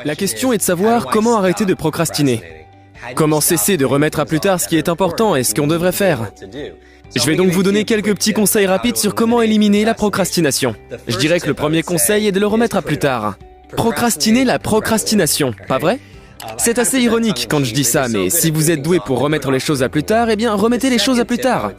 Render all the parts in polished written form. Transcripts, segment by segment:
La question est de savoir comment arrêter de procrastiner. Comment cesser de remettre à plus tard ce qui est important et ce qu'on devrait faire. Je vais donc vous donner quelques petits conseils rapides sur comment éliminer la procrastination. Je dirais que le premier conseil est de le remettre à plus tard. Procrastiner la procrastination, pas vrai ? C'est assez ironique quand je dis ça, mais si vous êtes doué pour remettre les choses à plus tard, eh bien remettez les choses à plus tard.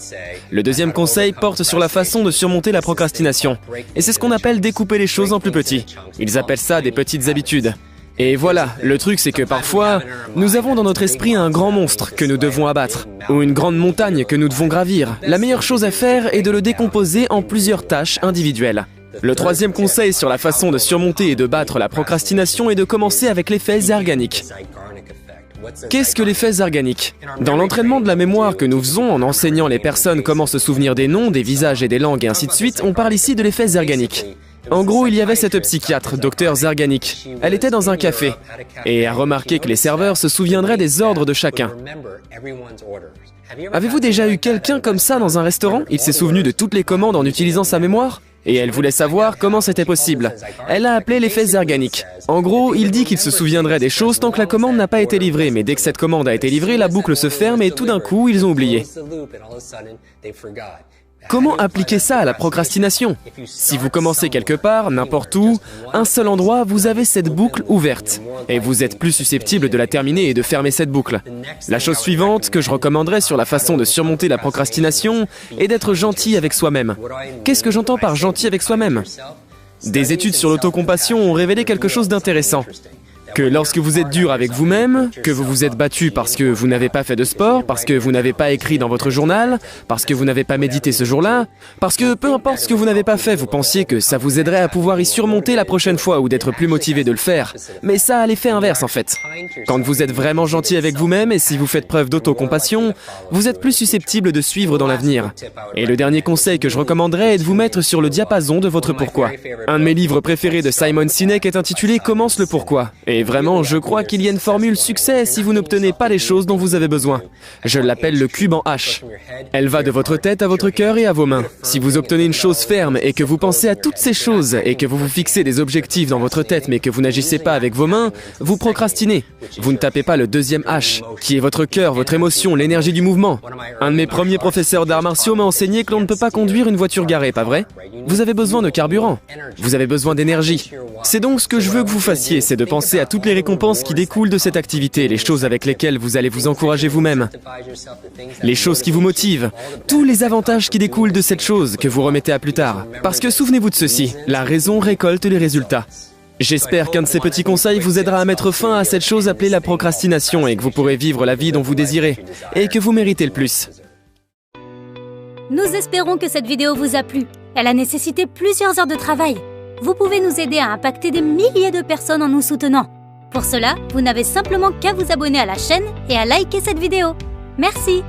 Le deuxième conseil porte sur la façon de surmonter la procrastination. Et c'est ce qu'on appelle découper les choses en plus petits. Ils appellent ça des petites habitudes. Et voilà, le truc c'est que parfois, nous avons dans notre esprit un grand monstre que nous devons abattre, ou une grande montagne que nous devons gravir. La meilleure chose à faire est de le décomposer en plusieurs tâches individuelles. Le troisième conseil sur la façon de surmonter et de battre la procrastination est de commencer avec l'effet Zeigarnik. Qu'est-ce que l'effet Zeigarnik ? Dans l'entraînement de la mémoire que nous faisons en enseignant les personnes comment se souvenir des noms, des visages et des langues et ainsi de suite, on parle ici de l'effet Zeigarnik. En gros, il y avait cette psychiatre, Dr Zeigarnik. Elle était dans un café et a remarqué que les serveurs se souviendraient des ordres de chacun. Avez-vous déjà eu quelqu'un comme ça dans un restaurant ? Il s'est souvenu de toutes les commandes en utilisant sa mémoire ? Et elle voulait savoir comment c'était possible. Elle a appelé l'effet Zeigarnik. En gros, il dit qu'il se souviendrait des choses tant que la commande n'a pas été livrée, mais dès que cette commande a été livrée, la boucle se ferme et tout d'un coup, ils ont oublié. Comment appliquer ça à la procrastination ? Si vous commencez quelque part, n'importe où, un seul endroit, vous avez cette boucle ouverte. Et vous êtes plus susceptible de la terminer et de fermer cette boucle. La chose suivante que je recommanderais sur la façon de surmonter la procrastination est d'être gentil avec soi-même. Qu'est-ce que j'entends par gentil avec soi-même ? Des études sur l'autocompassion ont révélé quelque chose d'intéressant. Que lorsque vous êtes dur avec vous-même, que vous vous êtes battu parce que vous n'avez pas fait de sport, parce que vous n'avez pas écrit dans votre journal, parce que vous n'avez pas médité ce jour-là, parce que peu importe ce que vous n'avez pas fait, vous pensiez que ça vous aiderait à pouvoir y surmonter la prochaine fois ou d'être plus motivé de le faire. Mais ça a l'effet inverse en fait. Quand vous êtes vraiment gentil avec vous-même et si vous faites preuve d'autocompassion, vous êtes plus susceptible de suivre dans l'avenir. Et le dernier conseil que je recommanderais est de vous mettre sur le diapason de votre pourquoi. Un de mes livres préférés de Simon Sinek est intitulé « Commence le pourquoi ». Et vraiment, je crois qu'il y a une formule succès si vous n'obtenez pas les choses dont vous avez besoin. Je l'appelle le cube en H. Elle va de votre tête à votre cœur et à vos mains. Si vous obtenez une chose ferme et que vous pensez à toutes ces choses et que vous vous fixez des objectifs dans votre tête mais que vous n'agissez pas avec vos mains, vous procrastinez. Vous ne tapez pas le deuxième H, qui est votre cœur, votre émotion, l'énergie du mouvement. Un de mes premiers professeurs d'arts martiaux m'a enseigné que l'on ne peut pas conduire une voiture garée, pas vrai ? Vous avez besoin de carburant. Vous avez besoin d'énergie. C'est donc ce que je veux que vous fassiez, c'est de penser à toutes les récompenses qui découlent de cette activité, les choses avec lesquelles vous allez vous encourager vous-même, les choses qui vous motivent, tous les avantages qui découlent de cette chose que vous remettez à plus tard. Parce que souvenez-vous de ceci, la raison récolte les résultats. J'espère qu'un de ces petits conseils vous aidera à mettre fin à cette chose appelée la procrastination et que vous pourrez vivre la vie dont vous désirez et que vous méritez le plus. Nous espérons que cette vidéo vous a plu. Elle a nécessité plusieurs heures de travail. Vous pouvez nous aider à impacter des milliers de personnes en nous soutenant. Pour cela, vous n'avez simplement qu'à vous abonner à la chaîne et à liker cette vidéo. Merci!